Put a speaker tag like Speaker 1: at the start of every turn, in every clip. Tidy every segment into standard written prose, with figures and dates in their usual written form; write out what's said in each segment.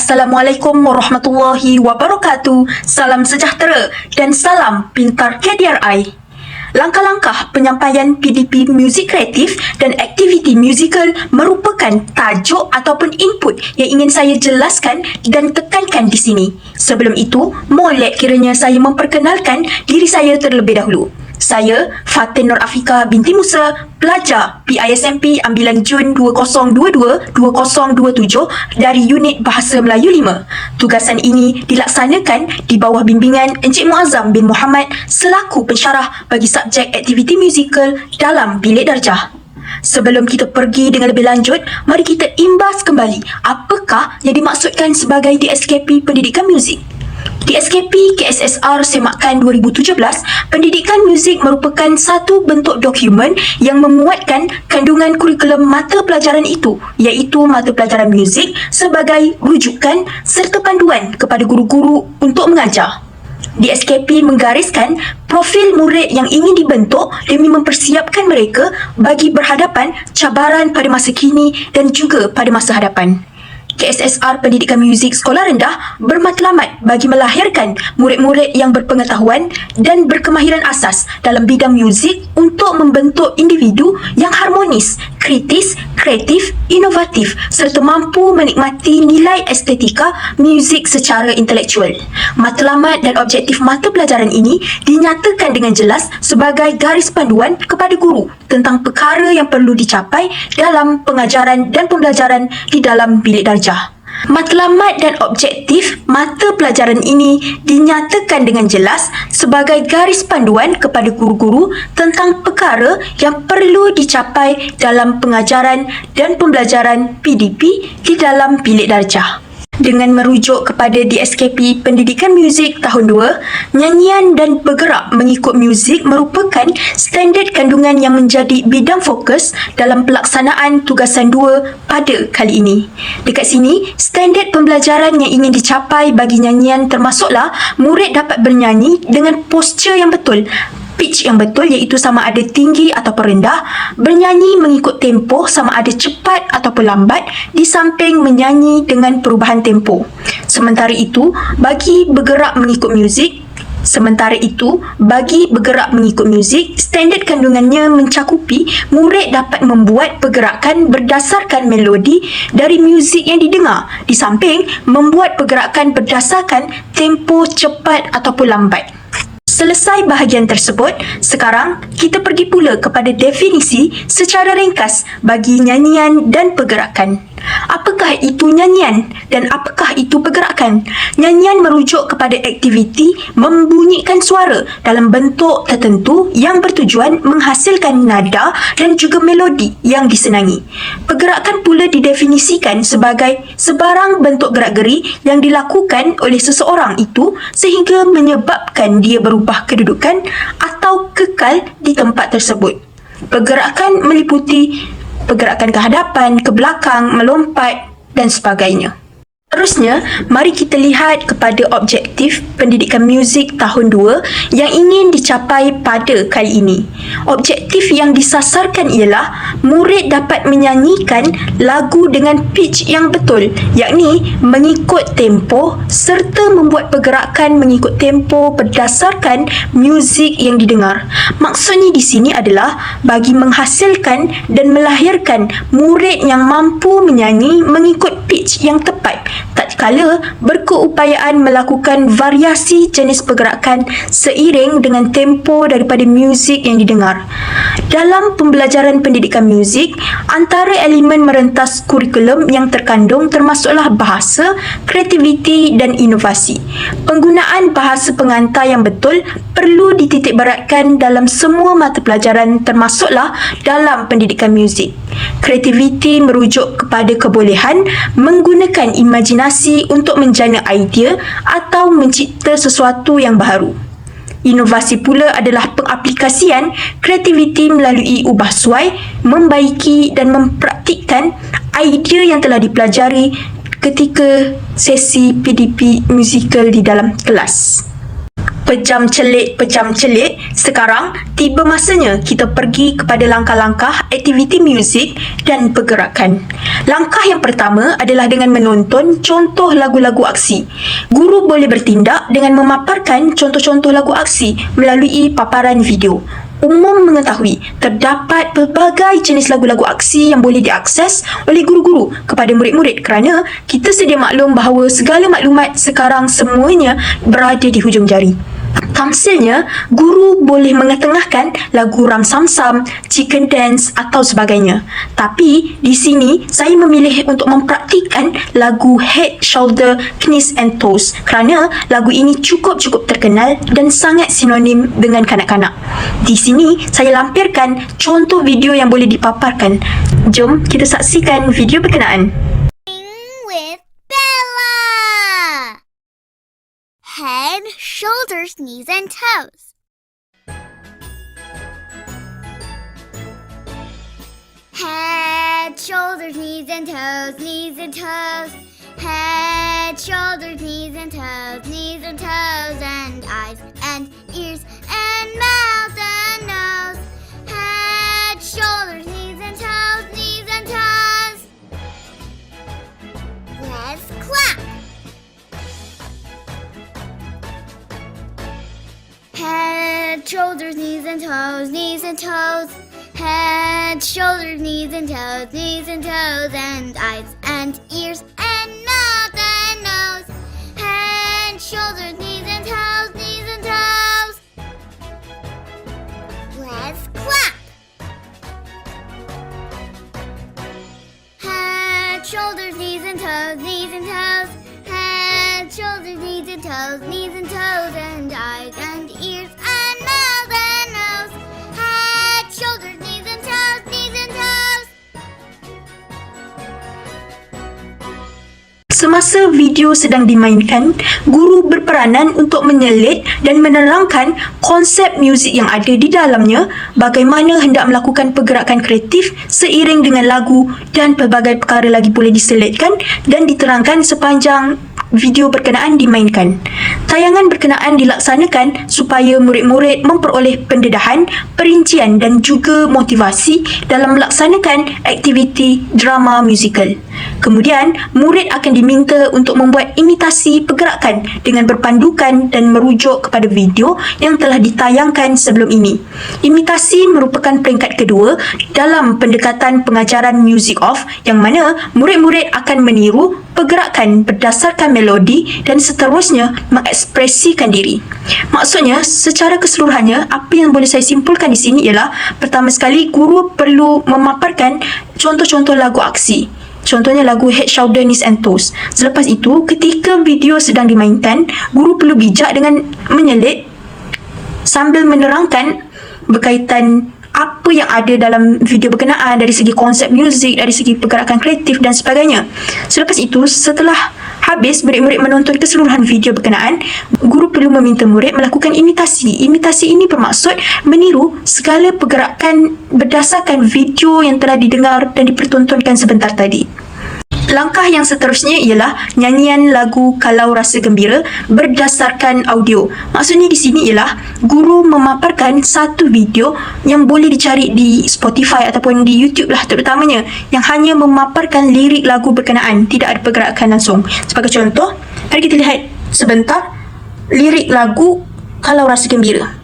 Speaker 1: Assalamualaikum warahmatullahi wabarakatuh. Salam sejahtera dan salam pintar KDRI. Langkah-langkah penyampaian PDP Muzik Kreatif dan aktiviti musikal merupakan tajuk ataupun input yang ingin saya jelaskan dan tekankan di sini. Sebelum itu, molek kiranya saya memperkenalkan diri saya terlebih dahulu. Saya Fatin Nur Afika binti Musa, pelajar PISMP ambilan Jun 2022-2027 dari Unit Bahasa Melayu 5. Tugasan ini dilaksanakan di bawah bimbingan Encik Muazzam bin Muhammad selaku pensyarah bagi subjek aktiviti musikal dalam bilik darjah. Sebelum kita pergi dengan lebih lanjut, mari kita imbas kembali apakah yang dimaksudkan sebagai DSKP Pendidikan Muzik. DSKP KSSR Semakan 2017, pendidikan muzik merupakan satu bentuk dokumen yang memuatkan kandungan kurikulum mata pelajaran itu, iaitu mata pelajaran muzik sebagai rujukan serta panduan kepada guru-guru untuk mengajar. DSKP menggariskan profil murid yang ingin dibentuk demi mempersiapkan mereka bagi berhadapan cabaran pada masa kini dan juga pada masa hadapan. KSSR Pendidikan Muzik Sekolah Rendah bermatlamat bagi melahirkan murid-murid yang berpengetahuan dan berkemahiran asas dalam bidang muzik untuk membentuk individu yang harmonis, kritis, kreatif, inovatif serta mampu menikmati nilai estetika muzik secara intelektual. Matlamat dan objektif mata pelajaran ini dinyatakan dengan jelas sebagai garis panduan kepada guru tentang perkara yang perlu dicapai dalam pengajaran dan pembelajaran di dalam bilik darjah. Matlamat dan objektif mata pelajaran ini dinyatakan dengan jelas sebagai garis panduan kepada guru-guru tentang perkara yang perlu dicapai dalam pengajaran dan pembelajaran PDP di dalam bilik darjah. Dengan merujuk kepada DSKP Pendidikan Muzik tahun 2, nyanyian dan bergerak mengikut muzik merupakan standard kandungan yang menjadi bidang fokus dalam pelaksanaan tugasan 2 pada kali ini. Dekat sini, standard pembelajaran yang ingin dicapai bagi nyanyian termasuklah murid dapat bernyanyi dengan posture yang betul, pitch yang betul iaitu sama ada tinggi ataupun rendah, bernyanyi mengikut tempo sama ada cepat ataupun lambat, di samping menyanyi dengan perubahan tempo. Sementara itu, bagi bergerak mengikut muzik, standard kandungannya mencakupi murid dapat membuat pergerakan berdasarkan melodi dari muzik yang didengar, di samping membuat pergerakan berdasarkan tempo cepat ataupun lambat. Selesai bahagian tersebut, sekarang kita pergi pula kepada definisi secara ringkas bagi nyanyian dan pergerakan. Apakah itu nyanyian dan apakah itu pergerakan? Nyanyian merujuk kepada aktiviti membunyikan suara dalam bentuk tertentu yang bertujuan menghasilkan nada dan juga melodi yang disenangi. Pergerakan pula didefinisikan sebagai sebarang bentuk gerak-geri yang dilakukan oleh seseorang itu sehingga menyebabkan dia berubah kedudukan atau kekal di tempat tersebut. Pergerakan meliputi pergerakan ke hadapan, ke belakang, melompat dan sebagainya. Seterusnya, mari kita lihat kepada objektif pendidikan muzik tahun 2 yang ingin dicapai pada kali ini. Objektif yang disasarkan ialah murid dapat menyanyikan lagu dengan pitch yang betul, yakni mengikut tempo serta membuat pergerakan mengikut tempo berdasarkan muzik yang didengar. Maksudnya di sini adalah bagi menghasilkan dan melahirkan murid yang mampu menyanyi mengikut pitch yang tepat, tatkala berkeupayaan melakukan variasi jenis pergerakan seiring dengan tempo daripada muzik yang didengar. Dalam pembelajaran pendidikan muzik, antara elemen merentas kurikulum yang terkandung termasuklah bahasa, kreativiti dan inovasi. Penggunaan bahasa pengantar yang betul perlu dititikberatkan dalam semua mata pelajaran termasuklah dalam pendidikan muzik. Kreativiti merujuk kepada kebolehan menggunakan imajinasi untuk menjana idea atau mencipta sesuatu yang baru. Inovasi pula adalah pengaplikasian kreativiti melalui ubah suai, membaiki dan mempraktikkan idea yang telah dipelajari ketika sesi PDP musikal di dalam kelas. Pejam celik, sekarang tiba masanya kita pergi kepada langkah-langkah aktiviti muzik dan pergerakan. Langkah yang pertama adalah dengan menonton contoh lagu-lagu aksi. Guru boleh bertindak dengan memaparkan contoh-contoh lagu aksi melalui paparan video. Umum mengetahui terdapat pelbagai jenis lagu-lagu aksi yang boleh diakses oleh guru-guru kepada murid-murid kerana kita sedia maklum bahawa segala maklumat sekarang semuanya berada di hujung jari. Tamsilnya, guru boleh mengetengahkan lagu Ramsamsam, Chicken Dance atau sebagainya. Tapi di sini saya memilih untuk mempraktikkan lagu Head, Shoulder, Knees and Toes kerana lagu ini cukup terkenal dan sangat sinonim dengan kanak-kanak. Di sini saya lampirkan contoh video yang boleh dipaparkan. Jom kita saksikan video berkenaan.
Speaker 2: With Bella. Head, shoulders, knees, and toes. Head, shoulders, knees, and toes, knees and toes. Head, shoulders, knees, and toes, knees and toes, and eyes and ears and mouth and nose. Head, shoulders, knees, and toes, knees and toes. Let's clap. Head, shoulders, knees and toes, knees and toes. Head, shoulders, knees and toes, and eyes and ears and mouth and nose. Head, shoulders, knees and toes, knees and toes. Let's clap. Head, shoulders, knees and toes, knees and toes. Head, shoulders, knees and toes, and eyes and ears and mouth and nose. Head, shoulders, knees and toes, knees and toes.
Speaker 1: Semasa video sedang dimainkan, guru berperanan untuk menyelit dan menerangkan konsep muzik yang ada di dalamnya, bagaimana hendak melakukan pergerakan kreatif seiring dengan lagu dan pelbagai perkara lagi boleh diselitkan dan diterangkan sepanjang video berkenaan dimainkan. Tayangan berkenaan dilaksanakan supaya murid-murid memperoleh pendedahan, perincian dan juga motivasi dalam melaksanakan aktiviti drama musikal. Kemudian, murid akan diminta untuk membuat imitasi pergerakan dengan berpandukan dan merujuk kepada video yang telah ditayangkan sebelum ini. Imitasi merupakan peringkat kedua dalam pendekatan pengajaran music off yang mana murid-murid akan meniru pergerakan berdasarkan melodi dan seterusnya mengekspresikan diri. Maksudnya, secara keseluruhannya, apa yang boleh saya simpulkan di sini ialah pertama sekali, guru perlu memaparkan contoh-contoh lagu aksi. Contohnya lagu Head, Shoulder, Knees and Toes. Selepas itu, ketika video sedang dimainkan, guru perlu bijak dengan menyelit sambil menerangkan berkaitan apa yang ada dalam video berkenaan dari segi konsep muzik, dari segi pergerakan kreatif dan sebagainya. Selepas itu, setelah habis murid-murid menonton keseluruhan video berkenaan, guru perlu meminta murid melakukan imitasi. Imitasi ini bermaksud meniru segala pergerakan berdasarkan video yang telah didengar dan dipertontonkan sebentar tadi. Langkah yang seterusnya ialah nyanyian lagu Kalau Rasa Gembira berdasarkan audio. Maksudnya di sini ialah guru memaparkan satu video yang boleh dicari di Spotify ataupun di YouTube lah terutamanya, yang hanya memaparkan lirik lagu berkenaan, tidak ada pergerakan langsung. Sebagai contoh, mari kita lihat sebentar lirik lagu Kalau Rasa Gembira.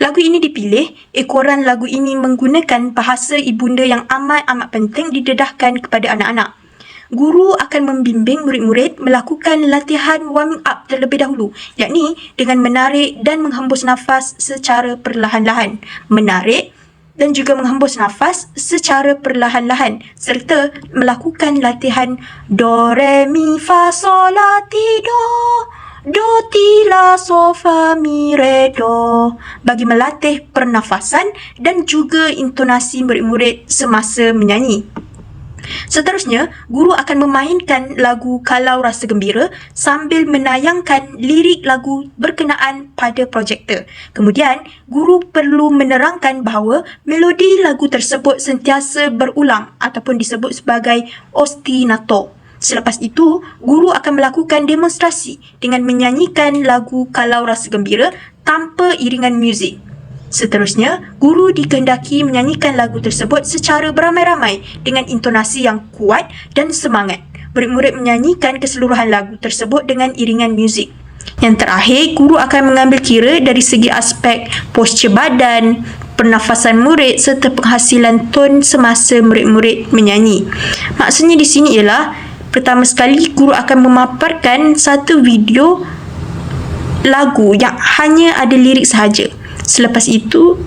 Speaker 1: Lagu ini dipilih, ekoran lagu ini menggunakan bahasa ibunda yang amat penting didedahkan kepada anak-anak. Guru akan membimbing murid-murid melakukan latihan warming up terlebih dahulu, yakni dengan menarik dan menghembus nafas secara perlahan-lahan. Menarik dan juga menghembus nafas secara perlahan-lahan serta melakukan latihan Do, Re, Mi, Fa, Sol, La, Ti, Do, Ti, La, So, Fa, Mi, Re, Do bagi melatih pernafasan dan juga intonasi murid-murid semasa menyanyi. Seterusnya, guru akan memainkan lagu Kalau Rasa Gembira sambil menayangkan lirik lagu berkenaan pada projektor. Kemudian, guru perlu menerangkan bahawa melodi lagu tersebut sentiasa berulang ataupun disebut sebagai ostinato. Selepas itu, guru akan melakukan demonstrasi dengan menyanyikan lagu Kalau Rasa Gembira tanpa iringan muzik. Seterusnya, guru dikehendaki menyanyikan lagu tersebut secara beramai-ramai dengan intonasi yang kuat dan semangat. Murid-murid menyanyikan keseluruhan lagu tersebut dengan iringan muzik. Yang terakhir, guru akan mengambil kira dari segi aspek postur badan, pernafasan murid serta penghasilan ton semasa murid-murid menyanyi. Maksudnya di sini ialah, pertama sekali guru akan memaparkan satu video lagu yang hanya ada lirik sahaja. Selepas itu,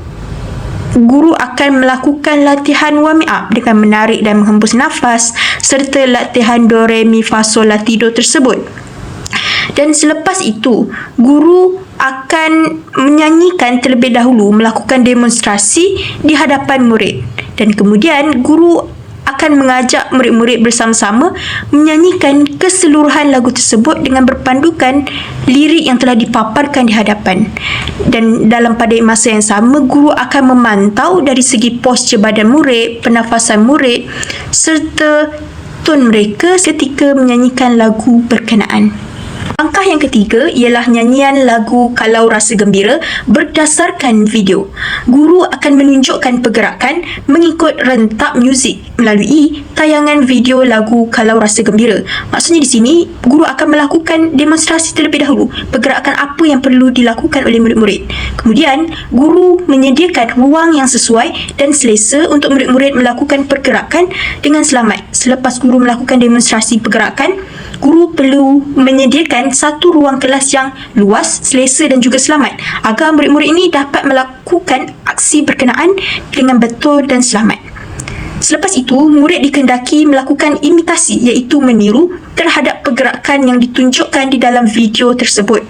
Speaker 1: guru akan melakukan latihan warming up dengan menarik dan menghembus nafas serta latihan do, re, mi, fa, sol, la, ti, do tersebut. Dan selepas itu, guru akan menyanyikan terlebih dahulu, melakukan demonstrasi di hadapan murid. Dan kemudian, guru akan mengajak murid-murid bersama-sama menyanyikan keseluruhan lagu tersebut dengan berpandukan lirik yang telah dipaparkan di hadapan. Dan dalam pada masa yang sama, guru akan memantau dari segi postur badan murid, pernafasan murid serta ton mereka ketika menyanyikan lagu berkenaan. Langkah yang ketiga ialah nyanyian lagu Kalau Rasa Gembira berdasarkan video. Guru akan menunjukkan pergerakan mengikut rentak muzik melalui tayangan video lagu Kalau Rasa Gembira. Maksudnya di sini, guru akan melakukan demonstrasi terlebih dahulu pergerakan apa yang perlu dilakukan oleh murid-murid. Kemudian, guru menyediakan ruang yang sesuai dan selesa untuk murid-murid melakukan pergerakan dengan selamat. Selepas guru melakukan demonstrasi pergerakan, guru perlu menyediakan satu ruang kelas yang luas, selesa dan juga selamat agar murid-murid ini dapat melakukan aksi berkenaan dengan betul dan selamat. Selepas itu, murid dikehendaki melakukan imitasi iaitu meniru terhadap pergerakan yang ditunjukkan di dalam video tersebut.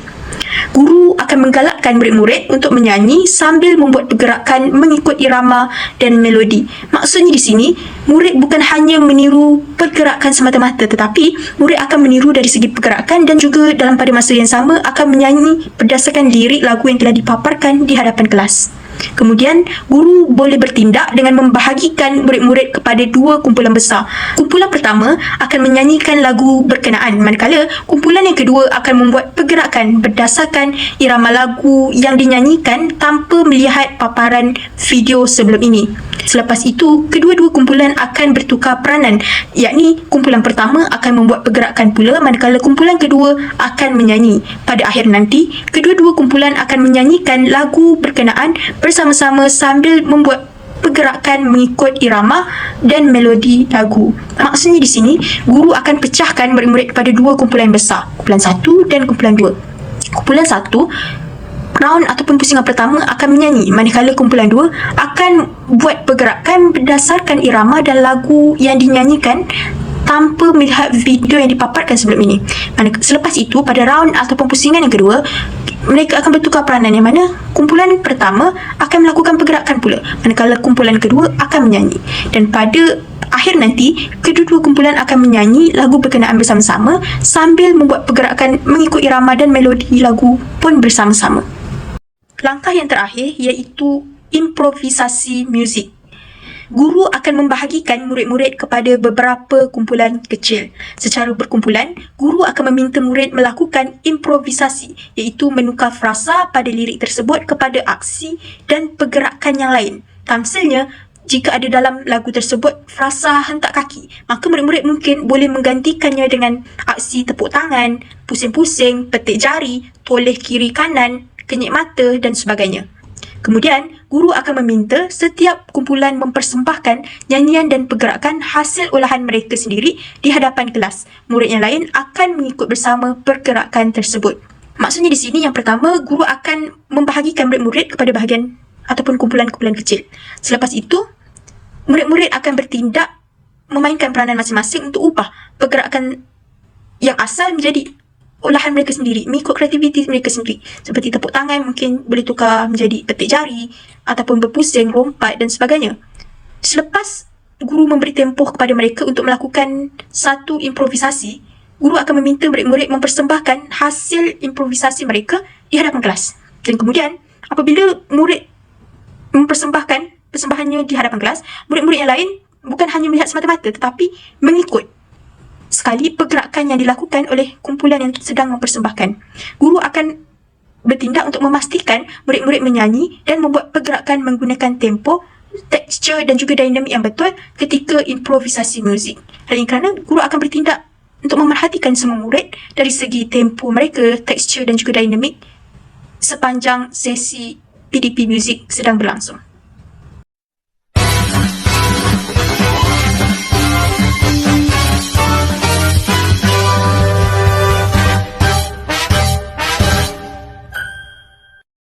Speaker 1: Guru akan menggalakkan murid-murid untuk menyanyi sambil membuat pergerakan mengikut irama dan melodi. Maksudnya di sini, murid bukan hanya meniru pergerakan semata-mata, tetapi murid akan meniru dari segi pergerakan dan juga dalam pada masa yang sama akan menyanyi berdasarkan lirik lagu yang telah dipaparkan di hadapan kelas. Kemudian, guru boleh bertindak dengan membahagikan murid-murid kepada dua kumpulan besar. Kumpulan pertama akan menyanyikan lagu berkenaan, manakala kumpulan yang kedua akan membuat pergerakan berdasarkan irama lagu yang dinyanyikan tanpa melihat paparan video sebelum ini. Selepas itu, kedua-dua kumpulan akan bertukar peranan, yakni kumpulan pertama akan membuat pergerakan pula manakala kumpulan kedua akan menyanyi. Pada akhir nanti, kedua-dua kumpulan akan menyanyikan lagu berkenaan bersama-sama sambil membuat pergerakan mengikut irama dan melodi lagu. Maksudnya di sini, guru akan pecahkan murid-murid kepada dua kumpulan besar, kumpulan 1 dan kumpulan 2. Kumpulan 1, round ataupun pusingan pertama akan menyanyi, manakala kumpulan 2 akan buat pergerakan berdasarkan irama dan lagu yang dinyanyikan tanpa melihat video yang dipaparkan sebelum ini. Selepas itu, pada round ataupun pusingan yang kedua, mereka akan bertukar peranan, yang mana kumpulan pertama akan melakukan pergerakan pula, manakala kumpulan kedua akan menyanyi. Dan pada akhir nanti, kedua-dua kumpulan akan menyanyi lagu berkenaan bersama-sama sambil membuat pergerakan mengikut irama dan melodi lagu pun bersama-sama. Langkah yang terakhir iaitu improvisasi muzik. Guru akan membahagikan murid-murid kepada beberapa kumpulan kecil. Secara berkumpulan, guru akan meminta murid melakukan improvisasi iaitu menukar frasa pada lirik tersebut kepada aksi dan pergerakan yang lain. Tamsilnya, jika ada dalam lagu tersebut frasa hentak kaki, maka murid-murid mungkin boleh menggantikannya dengan aksi tepuk tangan, pusing-pusing, petik jari, toleh kiri kanan, kenyit mata dan sebagainya. Kemudian, guru akan meminta setiap kumpulan mempersembahkan nyanyian dan pergerakan hasil olahan mereka sendiri di hadapan kelas. Murid yang lain akan mengikut bersama pergerakan tersebut. Maksudnya di sini, yang pertama, guru akan membahagikan murid-murid kepada bahagian ataupun kumpulan-kumpulan kecil. Selepas itu, murid-murid akan bertindak memainkan peranan masing-masing untuk ubah pergerakan yang asal menjadi olahan mereka sendiri, mengikut kreativiti mereka sendiri. Seperti tepuk tangan mungkin boleh tukar menjadi petik jari ataupun berpusing, lompat dan sebagainya. Selepas guru memberi tempoh kepada mereka untuk melakukan satu improvisasi, guru akan meminta murid-murid mempersembahkan hasil improvisasi mereka di hadapan kelas. Dan kemudian, apabila murid mempersembahkan persembahannya di hadapan kelas, murid-murid yang lain bukan hanya melihat semata-mata tetapi mengikut sekali pergerakan yang dilakukan oleh kumpulan yang sedang mempersembahkan. Guru akan bertindak untuk memastikan murid-murid menyanyi dan membuat pergerakan menggunakan tempo, tekstur dan juga dinamik yang betul ketika improvisasi muzik. Hal ini kerana guru akan bertindak untuk memerhatikan semua murid dari segi tempo mereka, tekstur dan juga dinamik sepanjang sesi PDP muzik sedang berlangsung.